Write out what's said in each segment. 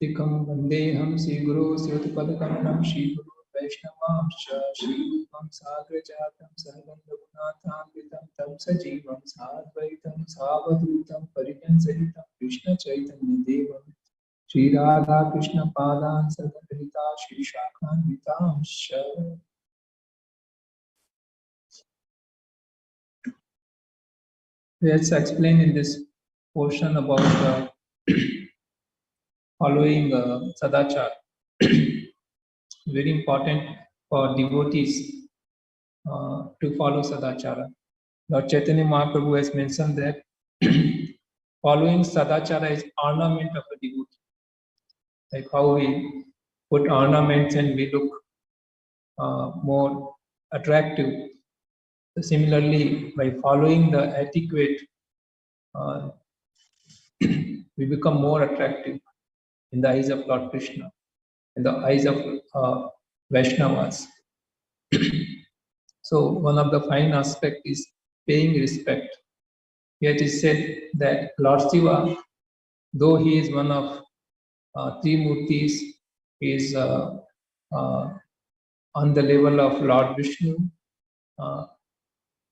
Tikam vandeham Sri Guru Syotipadakamanam Sri Guru Vaishnavamscha Sri Rupam Sagrajatam Sarvam Raghunatham Vitam Tam Sajivam Sadvaitam Savadutam Parijan Sahitam Krishna Chaitanya Devam Sri Radha Krishna Padan Sadadrita Sri Shakhan Vitamscha. Let's explain in this portion about following Sadachar. Very important for devotees to follow Sadachara. Lord Chaitanya Mahaprabhu has mentioned that following Sadachara is ornament of a devotee. Like how we put ornaments and we look more attractive. So similarly, by following the etiquette, we become more attractive in the eyes of Lord Krishna, in the eyes of Vaishnavas. So one of the fine aspects is paying respect. Here it is said that Lord Shiva, though he is one of three Murtis, he is on the level of Lord Vishnu,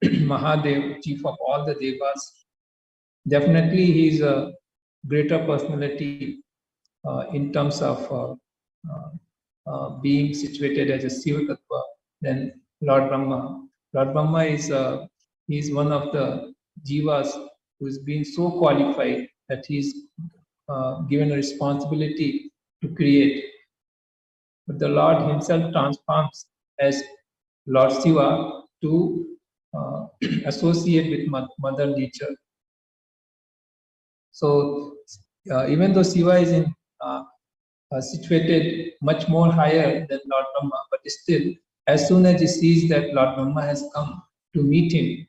Mahadev, chief of all the Devas. Definitely he is a greater personality in terms of being situated as a Shiva Tattva than Lord Brahma. Lord Brahma is one of the jivas who is being so qualified that he is given a responsibility to create. But the Lord himself transforms as Lord Shiva to associate with Mother Nature. So even though Shiva is in situated much more higher than Lord Brahma, but still, as soon as he sees that Lord Brahma has come to meet him,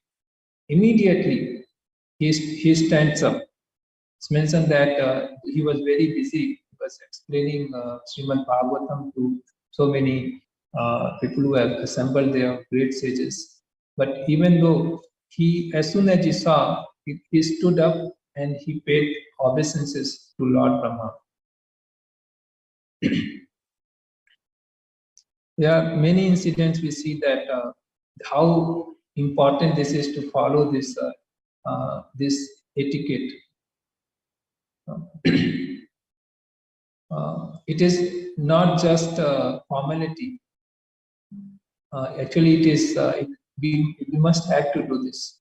immediately he stands up. It's mentioned that he was very busy. He was explaining Srimad Bhagavatam to so many people who have assembled there, great sages. But even though as soon as he saw, he stood up and he paid obeisances to Lord Brahma. There are many incidents we see that how important this is to follow this etiquette. It is not just a formality. Actually, it is we must have to do this.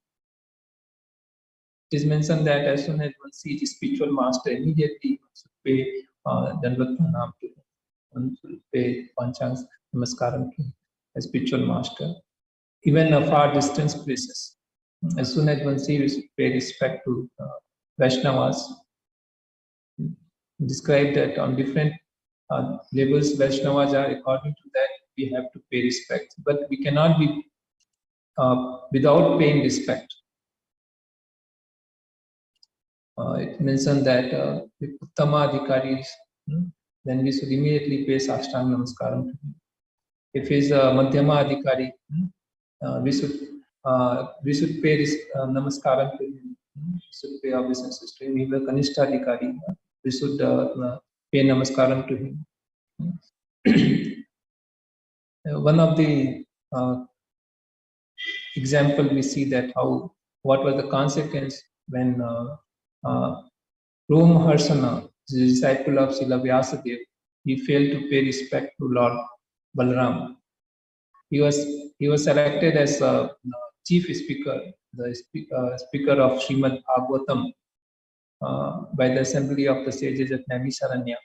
It is mentioned that as soon as one sees the spiritual master, immediately one should pay Dandavat Pranam to him. One should pay Panchang Namaskaram to a spiritual master. Even far distance places, as soon as one sees, we should pay respect to Vaishnavas. Described that on different levels, Vaishnavas are, according to that, we have to pay respect. But we cannot be without paying respect. It mentioned that if Uttama Adhikaris, then we should immediately pay Sashtanga Namaskaram to him. If he is a Madhyama Adhikari, we should pay this Namaskaram to him. We should pay obeisances to him. If he is a Kanishta Adhikari, we should pay Namaskaram to him. One of the example we see that what was the consequence when Harsana, the disciple of Srila Vyasadeva, he failed to pay respect to Lord Balaram. He was selected as a chief speaker, the speaker of Srimad Bhagavatam by the assembly of the sages at Naimisharanya.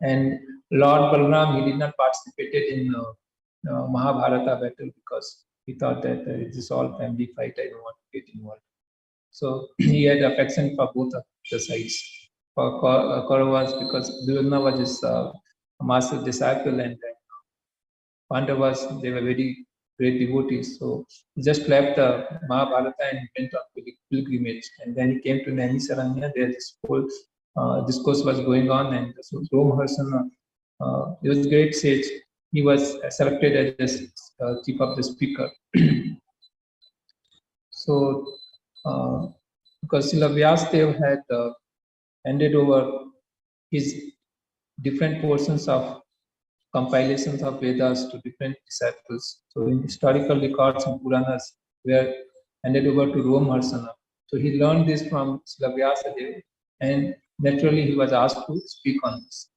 And Lord Balaram, he did not participate in Mahabharata battle because he thought that it is all family fight, I don't want to get involved. So he had affection for both of the sides. For Kauravas, because Duryodhana was his master disciple, and Pandavas, they were very great devotees. So he just left the Mahabharata and went on pilgrimage. And then he came to Naimisharanya. There this whole discourse was going on, and so Harsana, he was a great sage. He was selected as chief of the speaker. So because Srila Vyasadeva had handed over his different portions of compilations of Vedas to different disciples. So in historical records and Puranas were handed over to Romharsana. So he learned this from Srila Vyasadeva, and naturally he was asked to speak on this.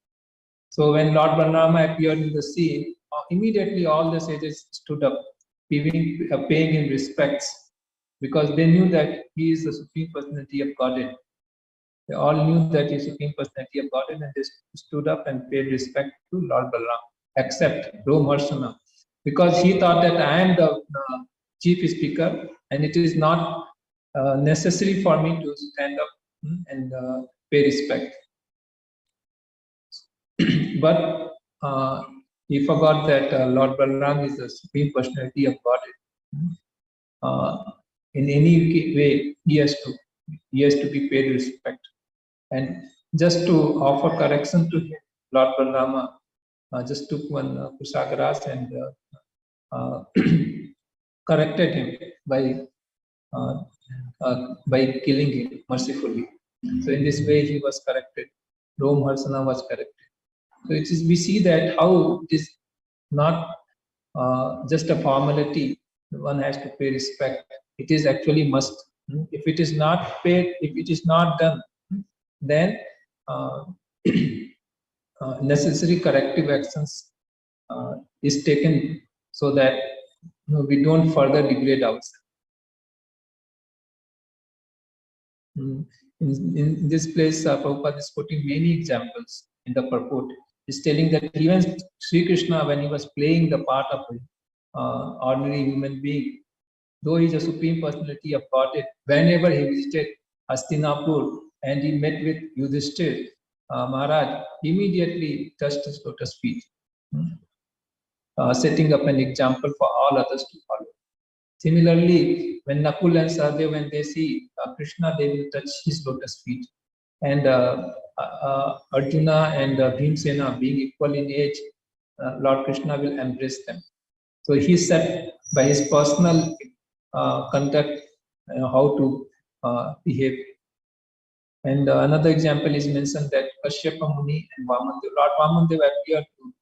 So when Lord Balarama appeared in the scene, immediately all the sages stood up, paying him respects, because they knew that he is the Supreme Personality of Godhead. They all knew that he is the Supreme Personality of Godhead, and they stood up and paid respect to Lord Balaram, except Romharsana, because he thought that I am the chief speaker, and it is not necessary for me to stand up and pay respect. But he forgot that Lord Balaram is the Supreme Personality of Godhead. In any way, he has to be paid respect. And just to offer correction to him, Lord Balarama just took one kusagras and corrected him by killing him mercifully. So in this way, he was corrected. Romharsana was corrected. So we see that how it is not just a formality. One has to pay respect. It is actually must. If it is not paid, if it is not done, then necessary corrective actions is taken so that we don't further degrade ourselves. In this place, Prabhupada is quoting many examples in the purport. He's telling that even Sri Krishna, when he was playing the part of an ordinary human being, though he is a Supreme Personality of Godhead, whenever he visited Hastinapur and he met with Yudhishthir, Maharaj immediately touched his lotus feet, setting up an example for all others to follow. Similarly, when Nakul and Sahadev, when they see Krishna, they will touch his lotus feet. And Arjuna and Bhimsena, being equal in age, Lord Krishna will embrace them. So he said by his personal conduct how to behave. And another example is mentioned that Kashyapa Muni and Vamandev. Lord Vamandev appeared to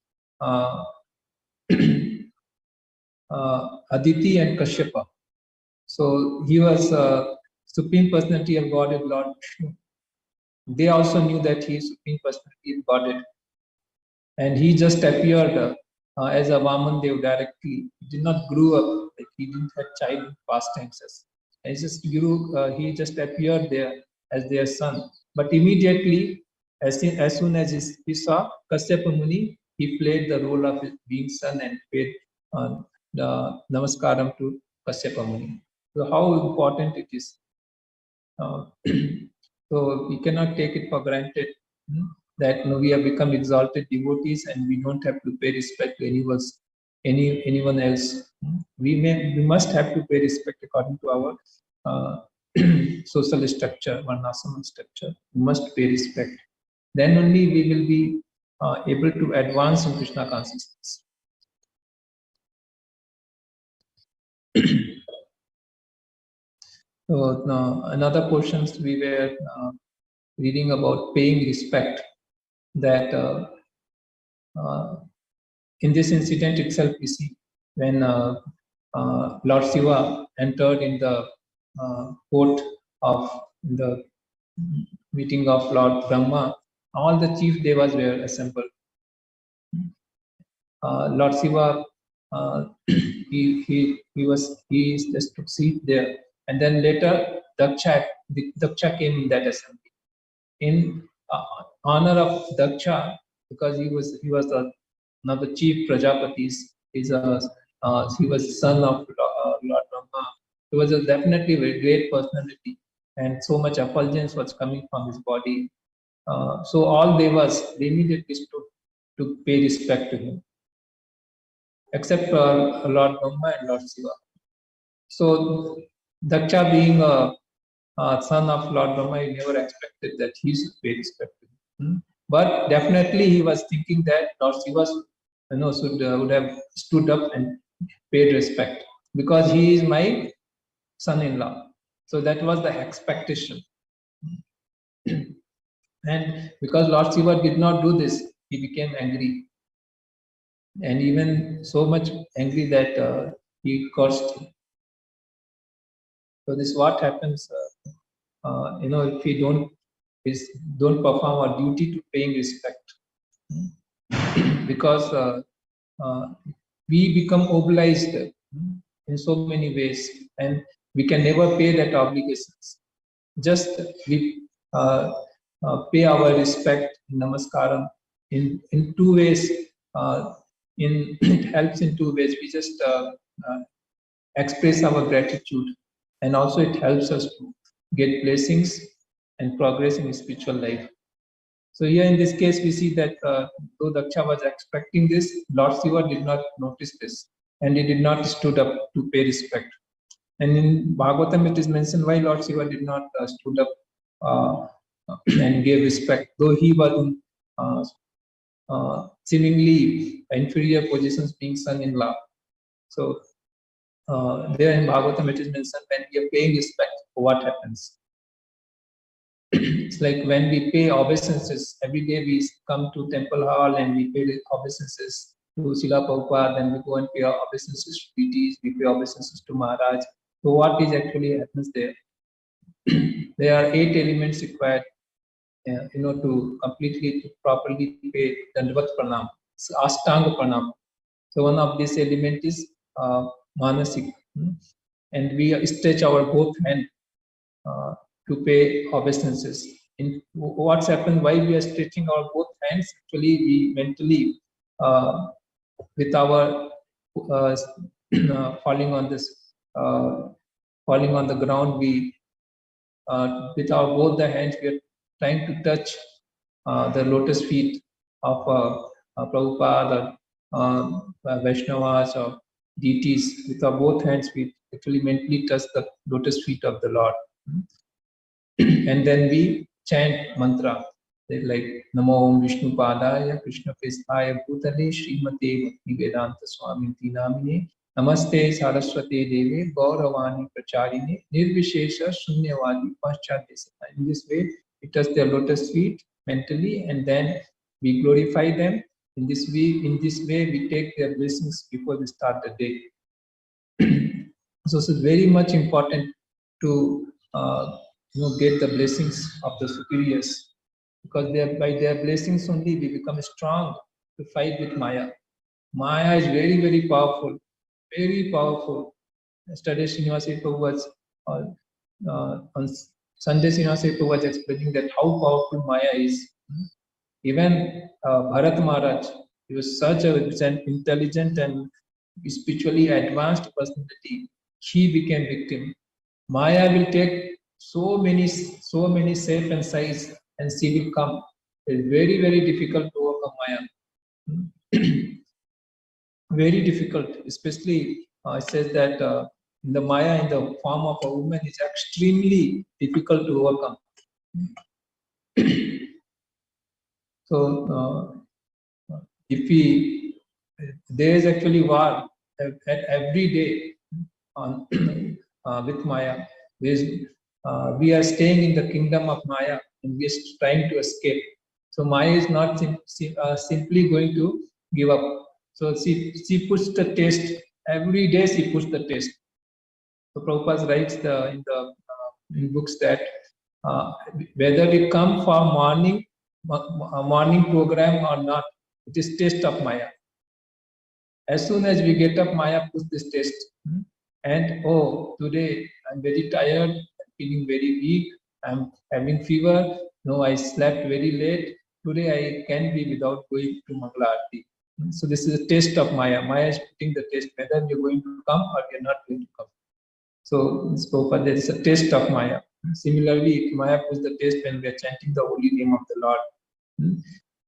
Aditi and Kashyapa. So he was Supreme Personality of Godhead, Lord Vishnu. They also knew that he is Supreme Personality of Godhead. And he just appeared as a Vamandev directly. He did not grow up, like he didn't have child pastimes. He just appeared there as their son. But immediately, as soon as he saw Kashyapa Muni, he played the role of being son and paid the namaskaram to Kashyapa Muni. So how important it is. So we cannot take it for granted that we have become exalted devotees and we don't have to pay respect to anyone else. We must have to pay respect according to our social structure, varnasana structure. We must pay respect. Then only we will be able to advance in Krishna consciousness. So another portions we were reading about paying respect. That in this incident itself, we see when Lord Shiva entered in the court of the meeting of Lord Brahma, all the chief devas were assembled. Lord Shiva, he just took seat there, and then later Daksha came in that assembly. In honor of Daksha, because he was another chief Prajapatis. He was son of Lord Brahma. He was definitely a very great personality, and so much effulgence was coming from his body. So all devas, they immediately stood to pay respect to him, except Lord Brahma and Lord Shiva. So Daksha, being a son of Lord Brahma, he never expected that he should pay respect to him. But definitely he was thinking that Lord Shiva would have stood up and paid respect, because he is my son-in-law. So that was the expectation. And because Lord Shiva did not do this, he became angry. And even so much angry that he cursed. So this is what happens, if we don't perform our duty to paying respect. Because we become obliged in so many ways, and we can never pay that obligations. Just we pay our respect, namaskaram, in two ways. It helps in two ways. We just express our gratitude, and also it helps us to get blessings and progress in spiritual life. So here in this case, we see that though Daksha was expecting this, Lord Shiva did not notice this, and he did not stood up to pay respect. And in Bhagavatam, it is mentioned why Lord Shiva did not stood up and gave respect, though he was in seemingly inferior positions, being son-in-law. So there in Bhagavatam, it is mentioned when we are paying respect, what happens? It's like when we pay obeisances, every day we come to temple hall and we pay obeisances to Srila Prabhupada, then we go and pay obeisances to deities, we pay obeisances to Maharaj. So what is actually happens there? There are 8 elements required, to properly pay Dandavat Pranam, Ashtanga Pranam. So one of these elements is Manasik, and we stretch our both hands to pay obeisances. In what's happened, why we are stretching our both hands? Actually, we mentally, with our falling on the ground, we with our both the hands we are trying to touch the lotus feet of Prabhupada, Vaishnavas, or deities. With our both hands, we actually mentally touch the lotus feet of the Lord. And then we chant mantra like Namo Om Vishnu Padaya Krishna Prestaya Bhutale Srimate Bhakti Vedanta Swami Namine Namaste Saraswati Deve Gauravani Pracharine Nirvishesha Shunyavadi Paschatya. In this way, we touch their lotus feet mentally, and then we glorify them. In this way, we take their blessings before we start the day. So it's very much important to get the blessings of the superiors, because by their blessings only we become strong to fight with Maya. Maya is very, very powerful, very powerful. Yesterday, Srinivasa was on Sunday, Srinivasa was explaining that how powerful Maya is. Even Bharat Maharaj, he was such an intelligent and spiritually advanced personality. He became victim. Maya will take so many shape and size, and she will come. It's very, very difficult to overcome Maya. Very difficult, especially it says that the Maya in the form of a woman is extremely difficult to overcome. So there is actually war at every day on with Maya. We are staying in the kingdom of Maya, and we are trying to escape. So Maya is not simply going to give up. So she puts the test every day. She puts the test. So Prabhupada writes in books that whether we come for morning program or not, it is test of Maya. As soon as we get up, Maya puts this test. And today I'm very tired, I'm feeling very weak, I'm having fever, no, I slept very late, today I can be without going to Mangala Aarti. So this is a test of Maya. Maya is putting the test whether you're going to come or you're not going to come. So there is a test of Maya. Similarly, Maya puts the test when we are chanting the holy name of the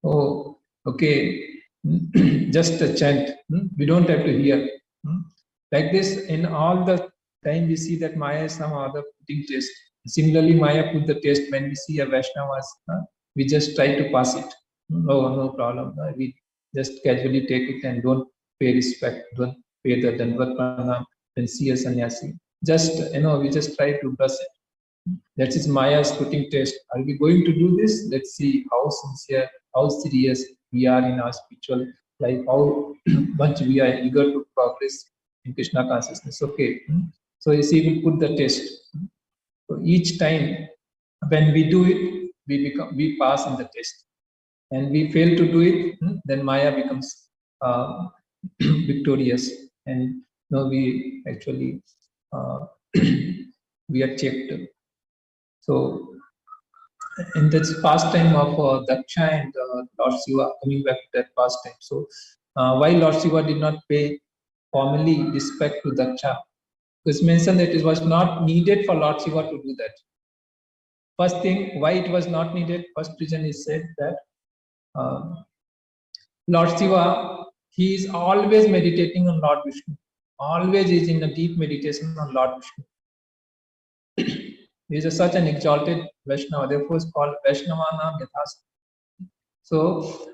Lord. Okay, just a chant. We don't have to hear. Like this, in all the time we see that Maya is some other putting test. Similarly, Maya put the test when we see a Vaishnavas. We just try to pass it. No problem. We just casually take it and don't pay respect, don't pay the Dandavat Pranam, and see a sannyasi. just we just try to brush it. That is Maya's putting test. Are we going to do this? Let's see how sincere, how serious we are in our spiritual life, how much we are eager to progress in Krishna consciousness. Okay. So you see, we put the test. So each time when we do it, we pass in the test. And we fail to do it, then Maya becomes victorious. And we actually we are checked. So in this pastime of Daksha and Lord Shiva, coming back to that pastime. So why Lord Shiva did not pay formally respect to Daksha? It's mentioned that it was not needed for Lord Shiva to do that. First thing, why it was not needed? First reason is said that Lord Shiva, he is always meditating on Lord Vishnu. Always is in a deep meditation on Lord Vishnu. He is such an exalted Vaishnava, therefore it's called Vaishnavanam Yathas. So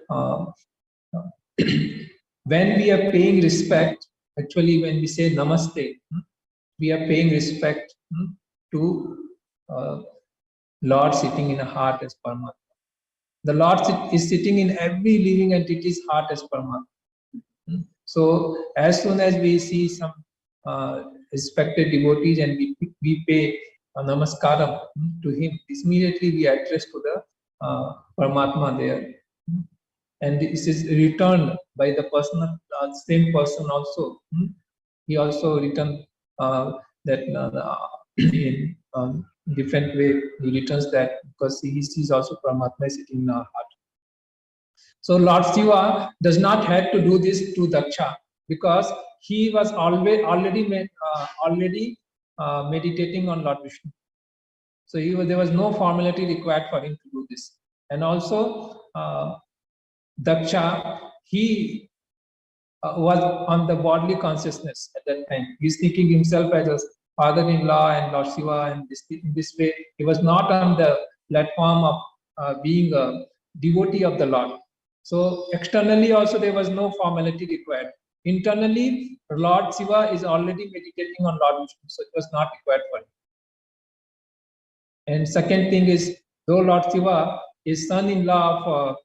when we are paying respect, actually when we say Namaste, we are paying respect to Lord sitting in a heart as Paramatma. The Lord is sitting in every living entity's heart as Paramatma. So as soon as we see some respected devotees and we pay a namaskaram to him, immediately we address to the Paramatma there. And this is returned by the person, same person also. He also returned that in different way. He returns that because he sees also Paramatma sitting in our heart. So Lord Shiva does not have to do this to Daksha because he was already meditating on Lord Vishnu. So there was no formality required for him to do this. And also Daksha, he was on the bodily consciousness at that time. He's thinking himself as a father-in-law and Lord Shiva, and in this way, he was not on the platform of being a devotee of the Lord. So externally also there was no formality required. Internally, Lord Shiva is already meditating on Lord Vishnu, so it was not required for him. And second thing is, though Lord Shiva is son-in-law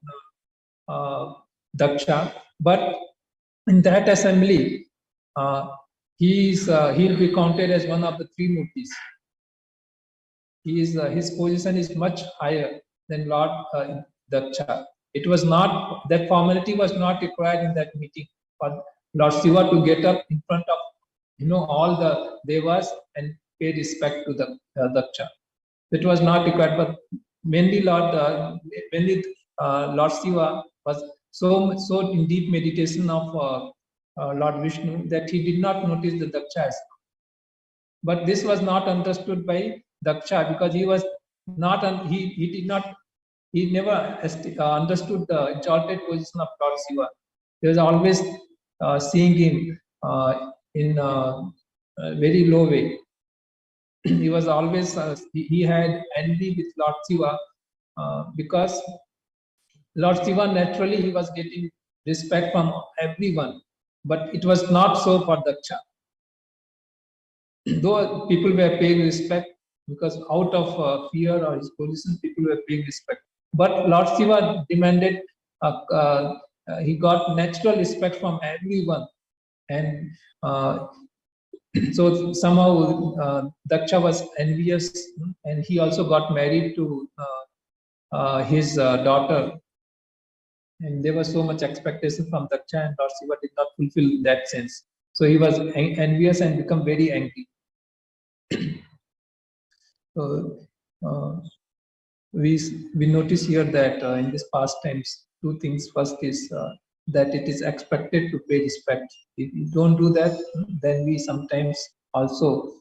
of Daksha, but in that assembly, he'll be counted as one of the three murtis. His position is much higher than Lord Daksha. It was not, that formality was not required in that meeting for Lord Shiva to get up in front of all the devas and pay respect to the Daksha. It was not required, but mainly Lord Shiva was so in deep meditation of Lord Vishnu that he did not notice the Daksha. But this was not understood by Daksha because he was not he never understood the exalted position of Lord Shiva. He was always seeing him in a very low way. He was always he had envy with Lord Shiva because Lord Shiva naturally he was getting respect from everyone, but it was not so for Daksha. Though people were paying respect because out of fear or his position, people were paying respect. But Lord Shiva demanded, he got natural respect from everyone. And so somehow Daksha was envious, and he also got married to his daughter. And there was so much expectation from Daksha, and Lord Shiva did not fulfill that sense. So he was envious and become very angry. So we notice here that in this pastimes, two things. First is that it is expected to pay respect. If you don't do that, then we sometimes also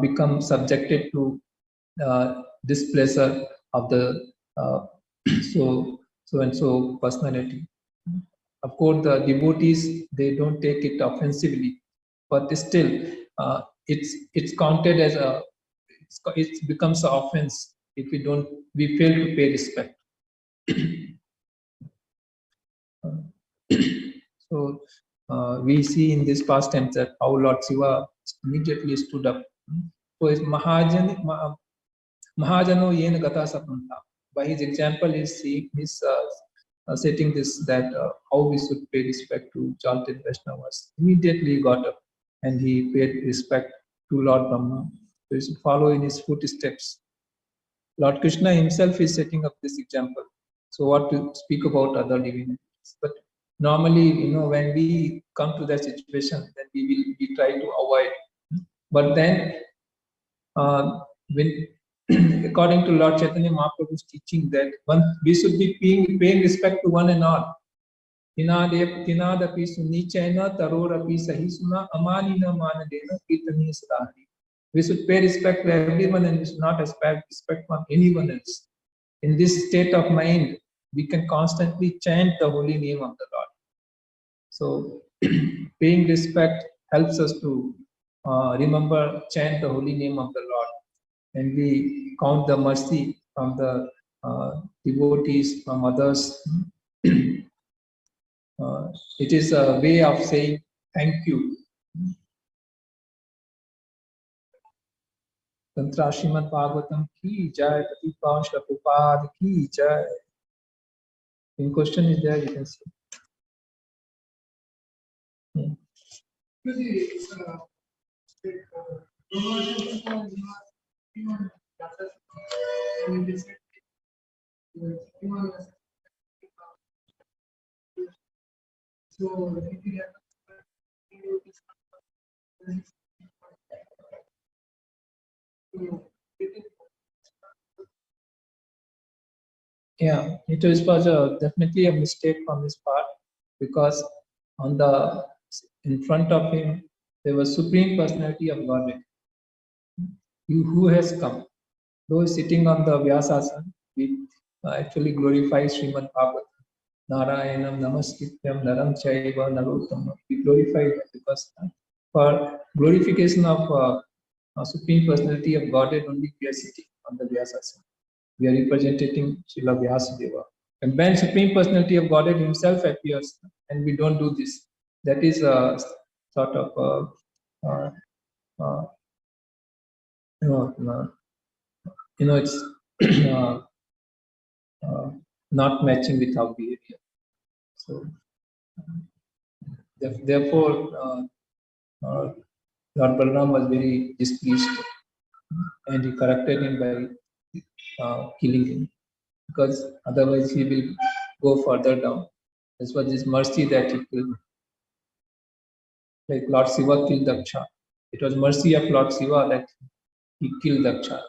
become subjected to displeasure of the so and so personality. Of course, the devotees, they don't take it offensively, but still, it's counted as it becomes an offense if we fail to pay respect. So we see in this past tense that how Lord Shiva immediately stood up. So his Mahajano Yen Gata Sapanta. By his example, he's setting this that how we should pay respect to exalted Vaishnavas. Immediately he got up and he paid respect to Lord Brahma. So we should follow in his footsteps. Lord Krishna himself is setting up this example. So what to speak about other divinities? But normally, when we come to that situation, then we try to avoid. But then, when according to Lord Chaitanya Mahaprabhu's teaching, that we should be paying respect to one and all. Tinadapi sunichaina tarorapi sahisuna amanina manadena kirtaniya sadahari. We should pay respect to everyone and we should not expect respect from anyone else. In this state of mind, we can constantly chant the holy name of the Lord. So, paying respect helps us to remember, chant the holy name of the Lord, and we count the mercy from the devotees, from others. It is a way of saying thank you. Tantra Srimad Bhagavatam ki jai, Patipa Prabhupada ki jai. In question is there, you can see. Yeah, it was definitely a mistake from his part, because in front of him there was Supreme Personality of Godhead. Who has come? Though sitting on the Vyasasana, we actually glorify Srimad Bhagavatam. Narayanam Namaskrityam Naram Chaiva Narottam. We glorify that because for glorification of Supreme Personality of Godhead only we are sitting on the Vyasasana. We are representing Srila Vyasadeva. And when Supreme Personality of Godhead himself appears and we don't do this, that is a sort of it's not matching with our behavior. So therefore, Lord Balaram was very displeased, and he corrected him by killing him, because otherwise he will go further down. This was his mercy that he killed. Like Lord Shiva killed Daksha. It was mercy of Lord Shiva that he killed Daksha.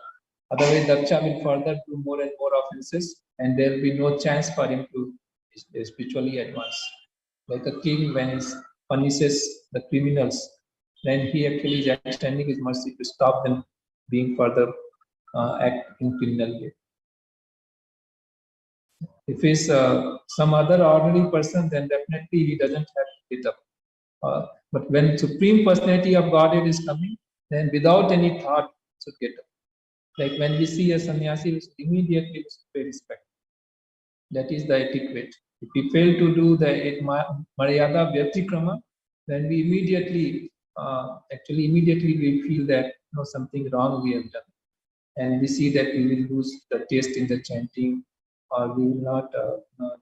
Otherwise, Daksha will further do more and more offenses, and there will be no chance for him to spiritually advance. Like a king, when he punishes the criminals, then he actually is extending his mercy to stop them being further act in criminal way. If he's some other ordinary person, then definitely he doesn't have to get up. But when Supreme Personality of Godhead is coming, then without any thought should get up. Like when we see a sannyasi, we should immediately pay respect. That is the etiquette. If we fail to do the Maryada Vyatikrama, then we immediately we feel that something wrong we have done. And we see that we will lose the taste in the chanting, or we will not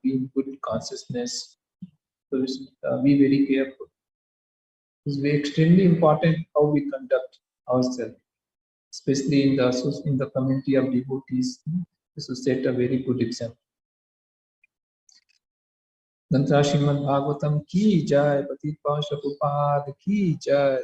be in good consciousness. So we should be very careful. It's very extremely important how we conduct ourselves, especially in the community of devotees. This will set a very good example. Tantra Srimad Bhagavatam ki jai, Patipa Prabhupada ki jai.